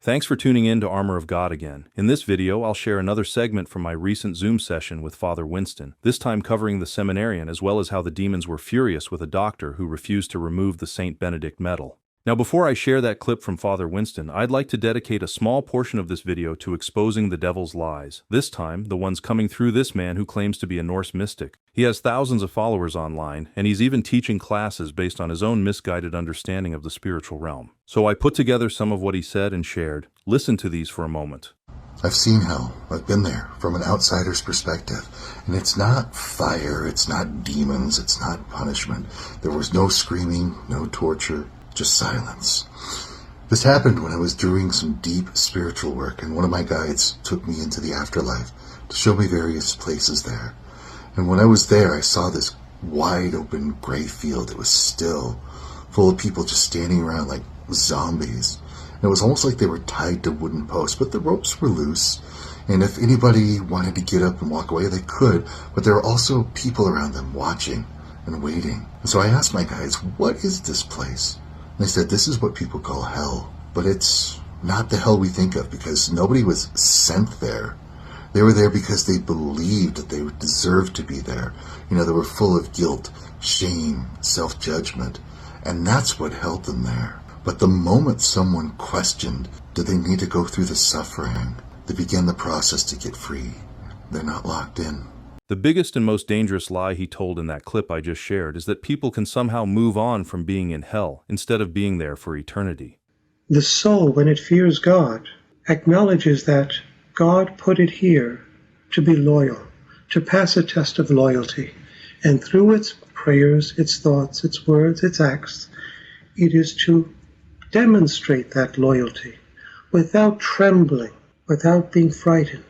Thanks for tuning in to Armor of God again. In this video, I'll share another segment from my recent Zoom session with Father Winston, this time covering the seminarian as well as how the demons were furious with a doctor who refused to remove the St. Benedict medal. Now, before I share that clip from Father Winston, I'd like to dedicate a small portion of this video to exposing the devil's lies, this time the ones coming through this man who claims to be a Norse mystic. He has thousands of followers online, and he's even teaching classes based on his own misguided understanding of the spiritual realm. So I put together some of what he said and shared. Listen to these for a moment. I've seen hell. I've been there from an outsider's perspective. And it's not fire, it's not demons, it's not punishment. There was no screaming, no torture, just silence. This happened when I was doing some deep spiritual work, and one of my guides took me into the afterlife to show me various places there. And when I was there, I saw this wide open gray field. It was still, full of people just standing around like zombies. And it was almost like they were tied to wooden posts, but the ropes were loose. And if anybody wanted to get up and walk away, they could, but there were also people around them watching and waiting. And so I asked my guides, what is this place? And they said, this is what people call hell, but it's not the hell we think of because nobody was sent there. They were there because they believed that they deserved to be there. You know, they were full of guilt, shame, self-judgment, and that's what held them there. But the moment someone questioned, do they need to go through the suffering, they began the process to get free. They're not locked in. The biggest and most dangerous lie he told in that clip I just shared is that people can somehow move on from being in hell instead of being there for eternity. The soul, when it fears God, acknowledges that God put it here to be loyal, to pass a test of loyalty. And through its prayers, its thoughts, its words, its acts, it is to demonstrate that loyalty without trembling, without being frightened,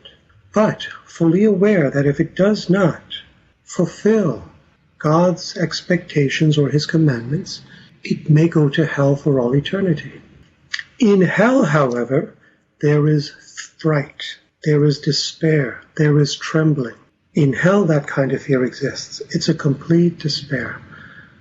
but fully aware that if it does not fulfill God's expectations or his commandments, it may go to hell for all eternity. In hell, however, there is fright, there is despair, there is trembling. In hell, that kind of fear exists. It's a complete despair,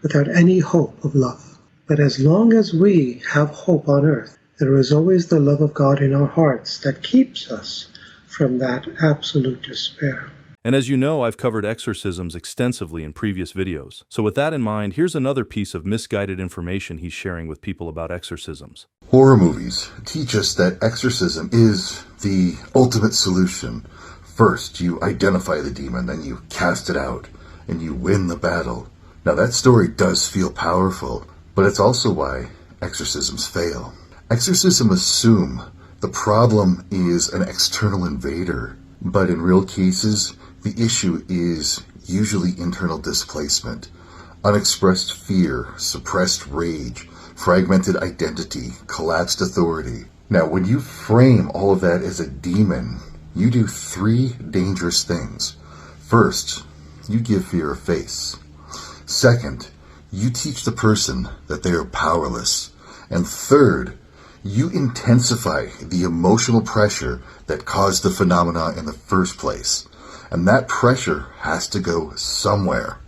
without any hope of love. But as long as we have hope on earth, there is always the love of God in our hearts that keeps us from that absolute despair. And as you know, I've covered exorcisms extensively in previous videos. So with that in mind, here's another piece of misguided information he's sharing with people about exorcisms. Horror movies teach us that exorcism is the ultimate solution. First, you identify the demon, then you cast it out, and you win the battle. Now that story does feel powerful, but it's also why exorcisms fail. Exorcism assume the problem is an external invader, but in real cases, the issue is usually internal displacement, unexpressed fear, suppressed rage, fragmented identity, collapsed authority. Now, when you frame all of that as a demon, you do three dangerous things. First, you give fear a face. Second, you teach the person that they are powerless. And third, you intensify the emotional pressure that caused the phenomena in the first place. And that pressure has to go somewhere.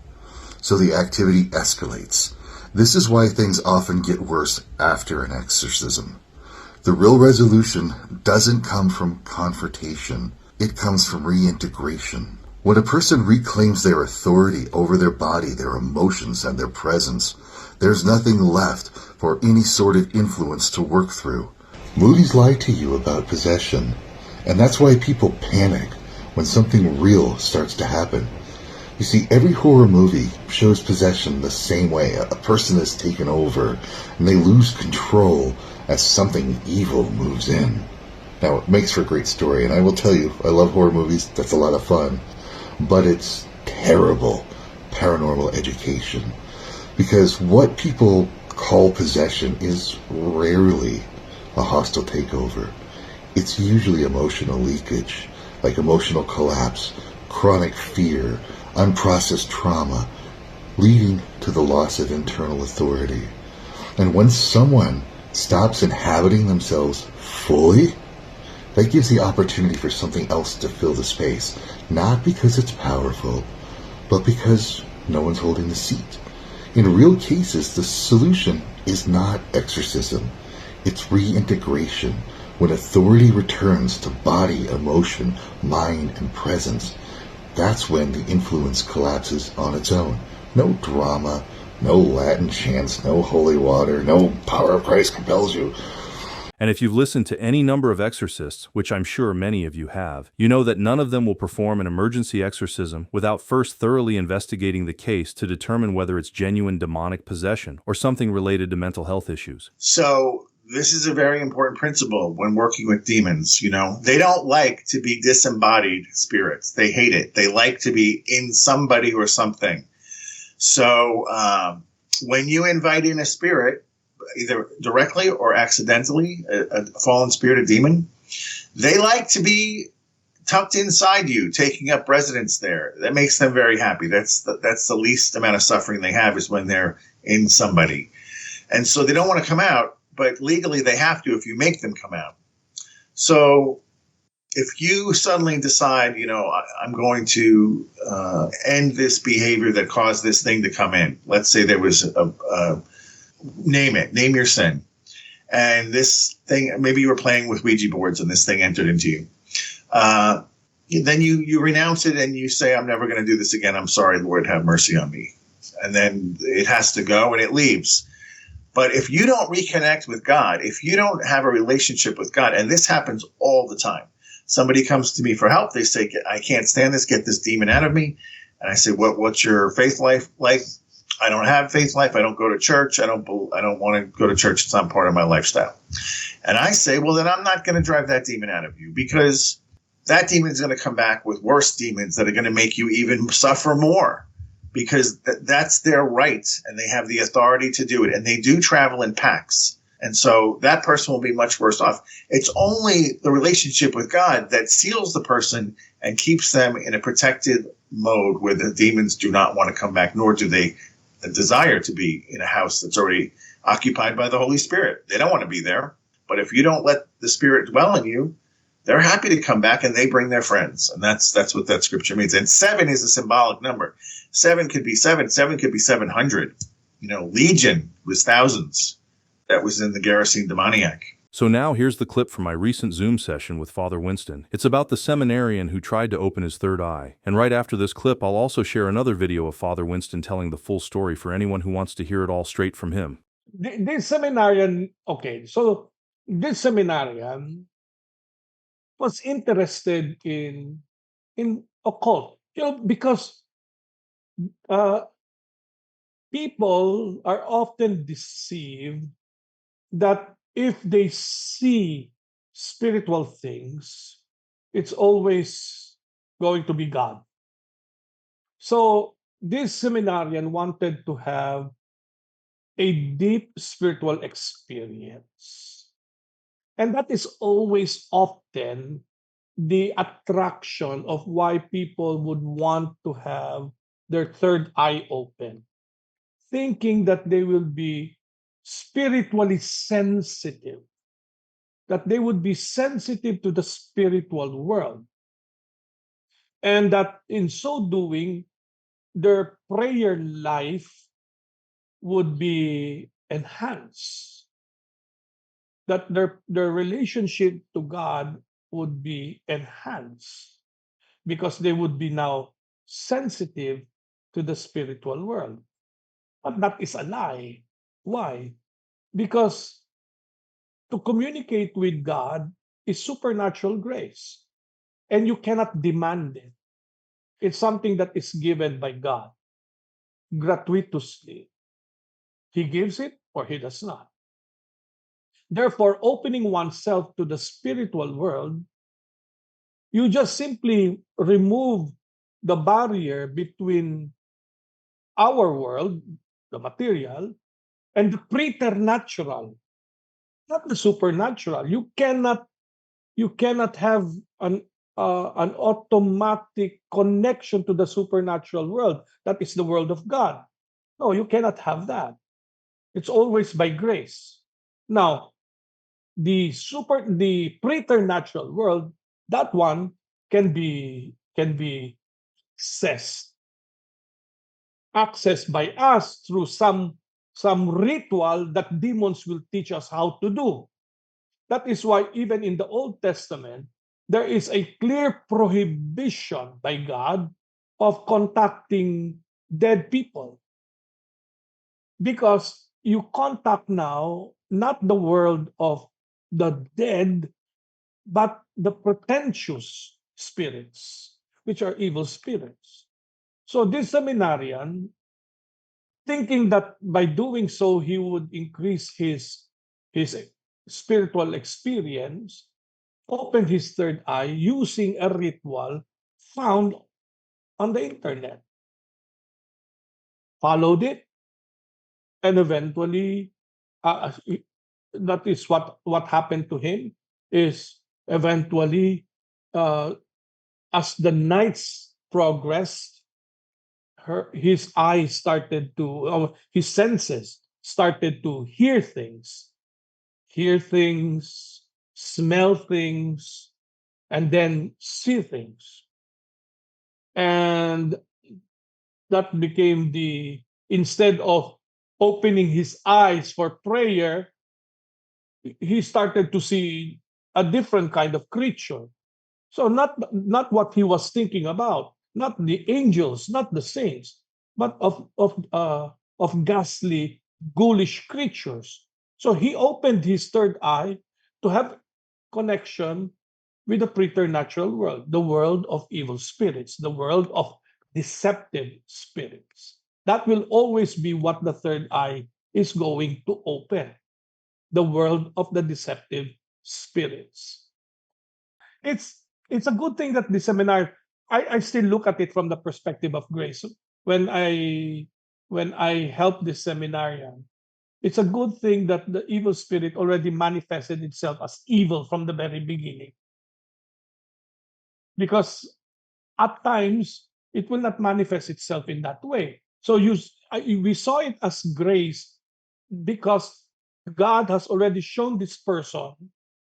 So the activity escalates. This is why things often get worse after an exorcism. The real resolution doesn't come from confrontation. It comes from reintegration. When a person reclaims their authority over their body, their emotions, and their presence, there's nothing left for any sort of influence to work through. Movies lie to you about possession, and that's why people panic when something real starts to happen. You see, every horror movie shows possession the same way. A person is taken over, and they lose control as something evil moves in. Now, it makes for a great story, and I will tell you, I love horror movies, that's a lot of fun, but it's terrible paranormal education. Because what people call possession is rarely a hostile takeover. It's usually emotional leakage, like emotional collapse, chronic fear, unprocessed trauma, leading to the loss of internal authority. And when someone stops inhabiting themselves fully, that gives the opportunity for something else to fill the space, not because it's powerful, but because no one's holding the seat. In real cases, the solution is not exorcism. It's reintegration, When authority returns to body, emotion, mind, and presence, that's when the influence collapses on its own. No drama, no Latin chants, no holy water, no power of Christ compels you. And if you've listened to any number of exorcists, which I'm sure many of you have, you know that none of them will perform an emergency exorcism without first thoroughly investigating the case to determine whether it's genuine demonic possession or something related to mental health issues. So this is a very important principle when working with demons. They don't like to be disembodied spirits. They hate it. They like to be in somebody or something. So when you invite in a spirit, either directly or accidentally, a fallen spirit, a demon, they like to be tucked inside you, taking up residence there. That makes them very happy. That's the least amount of suffering they have, is when they're in somebody. And so they don't want to come out, but legally they have to if you make them come out. So if you suddenly decide, I'm going to end this behavior that caused this thing to come in. Let's say there was name your sin. And this thing, maybe you were playing with Ouija boards and this thing entered into you. Then you renounce it and you say, I'm never going to do this again. I'm sorry, Lord, have mercy on me. And then it has to go and it leaves. But if you don't reconnect with God, if you don't have a relationship with God, and this happens all the time. Somebody comes to me for help. They say, I can't stand this. Get this demon out of me. And I say, what's your faith life like? I don't have faith life. I don't go to church. I don't want to go to church. It's not part of my lifestyle. And I say, well, then I'm not going to drive that demon out of you, because that demon is going to come back with worse demons that are going to make you even suffer more, because that's their right and they have the authority to do it. And they do travel in packs. And so that person will be much worse off. It's only the relationship with God that seals the person and keeps them in a protected mode where the demons do not want to come back, nor do they desire to be in a house that's already occupied by the Holy Spirit. They don't want to be there. But if you don't let the Spirit dwell in you, they're happy to come back and they bring their friends. And that's what that scripture means. And 7 is a symbolic number. 7 could be 7. 7 could be 700. Legion was thousands. That was in the Gerasene demoniac. So now here's the clip from my recent Zoom session with Father Winston. It's about the seminarian who tried to open his third eye. And right after this clip, I'll also share another video of Father Winston telling the full story for anyone who wants to hear it all straight from him. This seminarian, so this seminarian was interested in occult, because people are often deceived that if they see spiritual things, it's always going to be God. So this seminarian wanted to have a deep spiritual experience. And that is always often the attraction of why people would want to have their third eye open, thinking that they will be spiritually sensitive, that they would be sensitive to the spiritual world, and that in so doing, their prayer life would be enhanced, that their relationship to God would be enhanced, because they would be now sensitive to the spiritual world. But that is a lie. Why? Because to communicate with God is supernatural grace, and you cannot demand it. It's something that is given by God gratuitously. He gives it or he does not. Therefore, opening oneself to the spiritual world, you just simply remove the barrier between our world, the material, and the preternatural, not the supernatural. You cannot have an automatic connection to the supernatural world. That is the world of God. No, you cannot have that. It's always by grace. Now, the preternatural world, that one can be accessed by us through some ritual that demons will teach us how to do. That is why even in the Old Testament, there is a clear prohibition by God of contacting dead people, because you contact now not the world of the dead, but the pretentious spirits, which are evil spirits. So this seminarian, thinking that by doing so he would increase his spiritual experience, opened his third eye using a ritual found on the internet, followed it, and eventually, uh, that is what happened to him. Is eventually, uh, as the nights progressed, his eyes started to, his senses started to hear things, smell things, and then see things. And that became the, instead of opening his eyes for prayer, he started to see a different kind of creature. So not what he was thinking about, not the angels, not the saints, but of ghastly, ghoulish creatures. So he opened his third eye to have connection with the preternatural world, the world of evil spirits, the world of deceptive spirits. That will always be what the third eye is going to open, the world of the deceptive spirits. It's a good thing that the seminar, I still look at it from the perspective of grace. When I help this seminarian, it's a good thing that the evil spirit already manifested itself as evil from the very beginning. Because at times it will not manifest itself in that way. So we saw it as grace because God has already shown this person,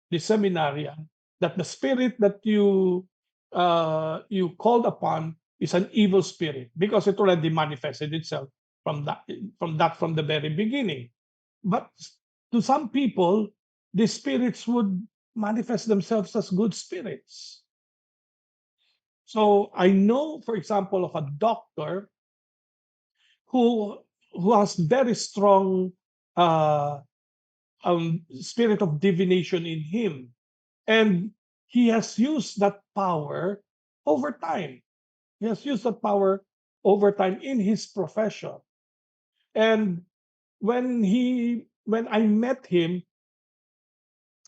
the seminarian, that the spirit that you called upon is an evil spirit, because it already manifested itself from the very beginning. But to some people, the spirits would manifest themselves as good spirits. So I know, for example, of a doctor who has very strong uh, spirit of divination in him, and he has used that power over time. He has used that power over time in his profession. And when I met him,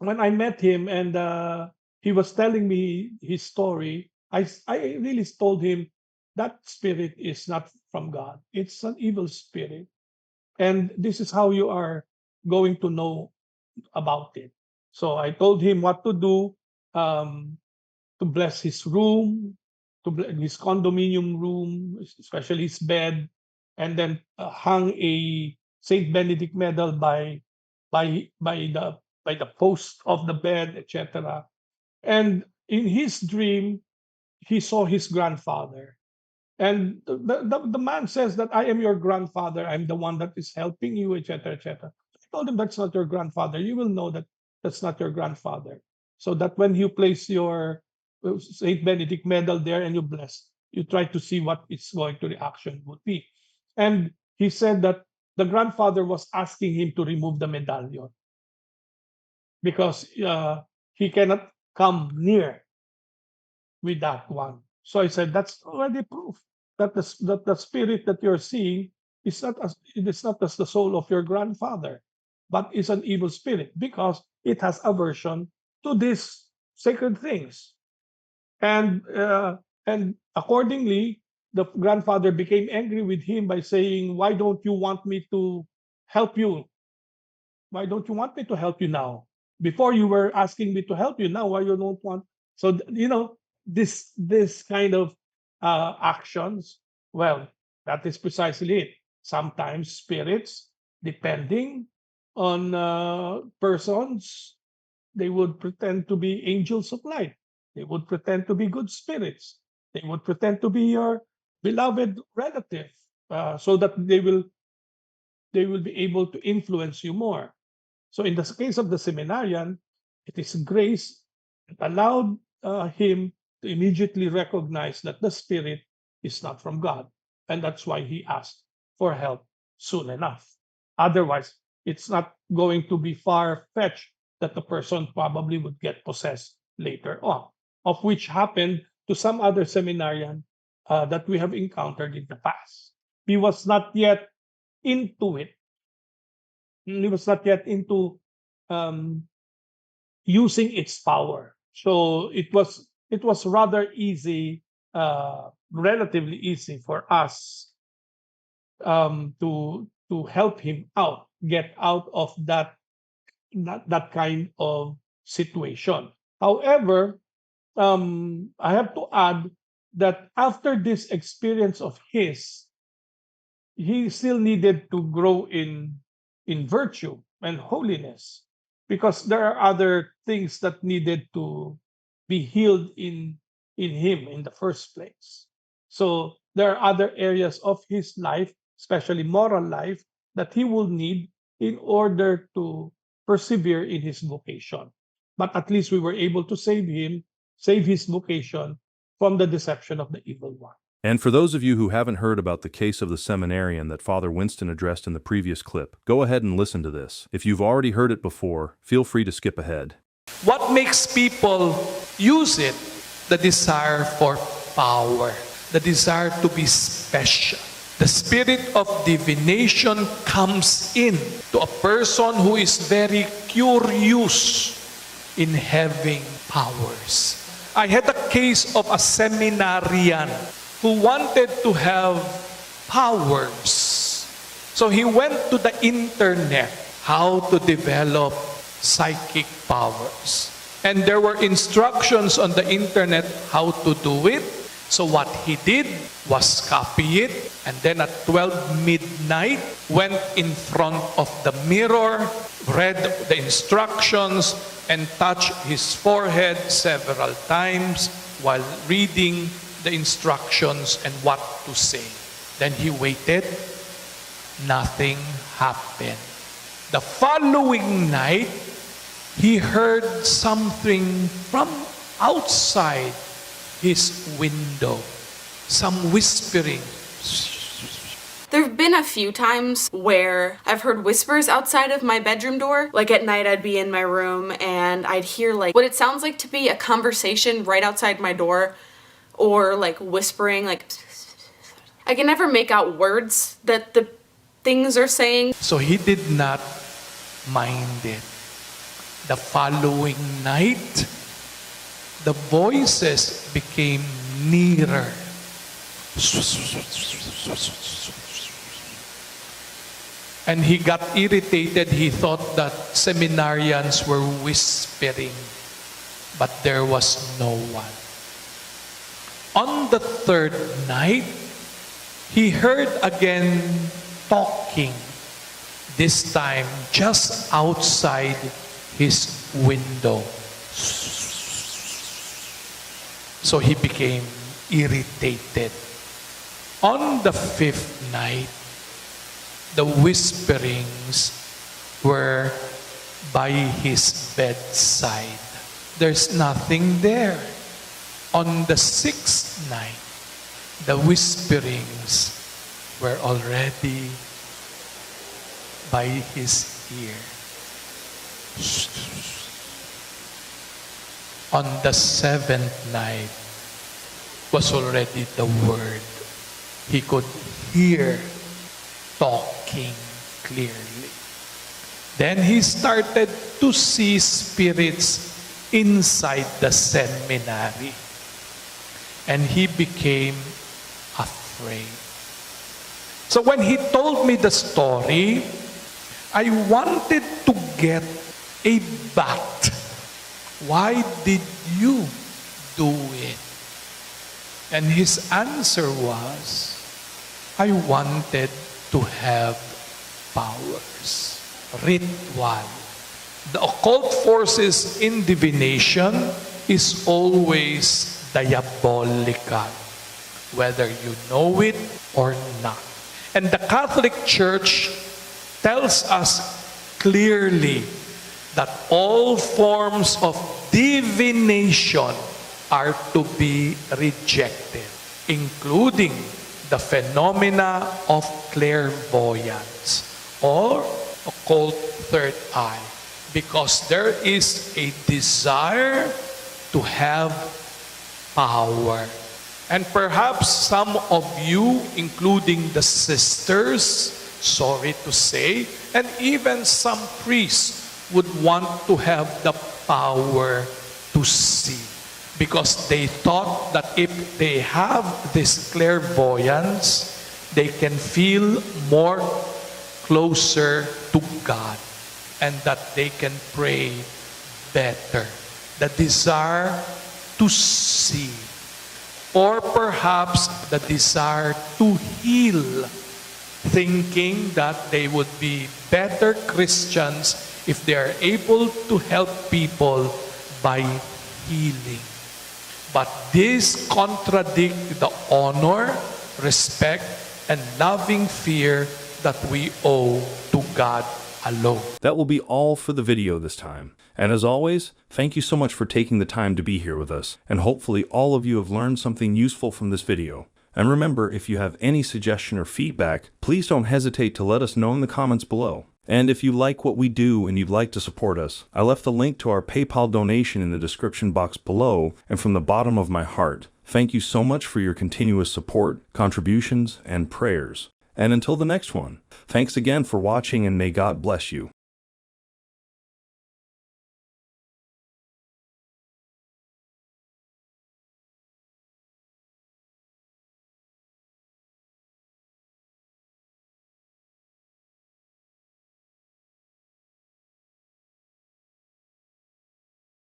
and he was telling me his story, I really told him that spirit is not from God. It's an evil spirit. And this is how you are going to know about it. So I told him what to do, to bless his room, his condominium room, especially his bed, and then hung a Saint Benedict medal by by the by the post of the bed, etc. And in his dream, he saw his grandfather. And the man says that I am your grandfather. I'm the one that is helping you, etc., etc. I told him that's not your grandfather. You will know that that's not your grandfather. So that when you place your Saint Benedict medal there and you bless, you try to see what its going to reaction would be. And he said that the grandfather was asking him to remove the medallion because he cannot come near with that one. So I said, that's already proof that the spirit that you're seeing is not as the soul of your grandfather, but is an evil spirit because it has aversion to these sacred things. And accordingly, the grandfather became angry with him by saying, "Why don't you want me to help you? Why don't you want me to help you now? Before you were asking me to help you. Now why you don't want?" So this kind of actions. Well, that is precisely it. Sometimes spirits, depending on persons, they would pretend to be angels of light. They would pretend to be good spirits. They would pretend to be your beloved relative, so that they will be able to influence you more. So in the case of the seminarian, It is grace that allowed him to immediately recognize that the spirit is not from God. And that's why he asked for help soon enough. Otherwise, it's not going to be far-fetched that the person probably would get possessed later on, of which happened to some other seminarian that we have encountered in the past. He was not yet into it. He was not yet into um, using its power. So it was rather easy, relatively easy for us to help him out, get out of that kind of situation. However, I have to add that after this experience of his, he still needed to grow in virtue and holiness, because there are other things that needed to be healed in him in the first place. So there are other areas of his life, especially moral life, that he will need in order to persevere in his vocation. But at least we were able to save his vocation from the deception of the evil one. And for those of you who haven't heard about the case of the seminarian that Father Winston addressed in the previous clip, go ahead and listen to this. If you've already heard it before, feel free to skip ahead. What makes people use it? The desire for power, the desire to be special. The spirit of divination comes in to a person who is very curious in having powers. I had a case of a seminarian who wanted to have powers. So he went to the internet, how to develop psychic powers. And there were instructions on the internet how to do it. So what he did was copy it, and then at 12 midnight, went in front of the mirror, read the instructions, and touched his forehead several times while reading the instructions and what to say. Then he waited. Nothing happened. The following night, he heard something from outside his window. Some whispering. There have been a few times where I've heard whispers outside of my bedroom door. Like at night I'd be in my room and I'd hear like what it sounds like to be a conversation right outside my door, or like whispering, like I can never make out words that the things are saying. So he did not mind it. The following night, the voices became nearer. And he got irritated. He thought that seminarians were whispering, but there was no one. On the third night, he heard again talking, this time just outside his window. So he became irritated. On the fifth night, the whisperings were by his bedside. There's nothing there. On the sixth night, the whisperings were already by his ear. On the seventh night was already the word. He could hear talking clearly. Then he started to see spirits inside the seminary. And he became afraid. So when he told me the story, I wanted to get a bat. Why did you do it? And his answer was, I wanted to have powers. Ritual. The occult forces in divination is always diabolical, whether you know it or not. And the Catholic Church tells us clearly that all forms of divination are to be rejected, including the phenomena of clairvoyance or occult third eye, because there is a desire to have power. And perhaps some of you, including the sisters, sorry to say, and even some priests would want to have the power to see, because they thought that if they have this clairvoyance, they can feel more closer to God and that they can pray better. The desire to see, or perhaps the desire to heal, thinking that they would be better Christians if they are able to help people by healing. But this contradicts the honor, respect, and loving fear that we owe to God alone. That will be all for the video this time. And as always, thank you so much for taking the time to be here with us, and hopefully all of you have learned something useful from this video. And remember, if you have any suggestion or feedback, please don't hesitate to let us know in the comments below. And if you like what we do and you'd like to support us, I left the link to our PayPal donation in the description box below, and from the bottom of my heart, thank you so much for your continuous support, contributions, and prayers. And until the next one, thanks again for watching, and may God bless you.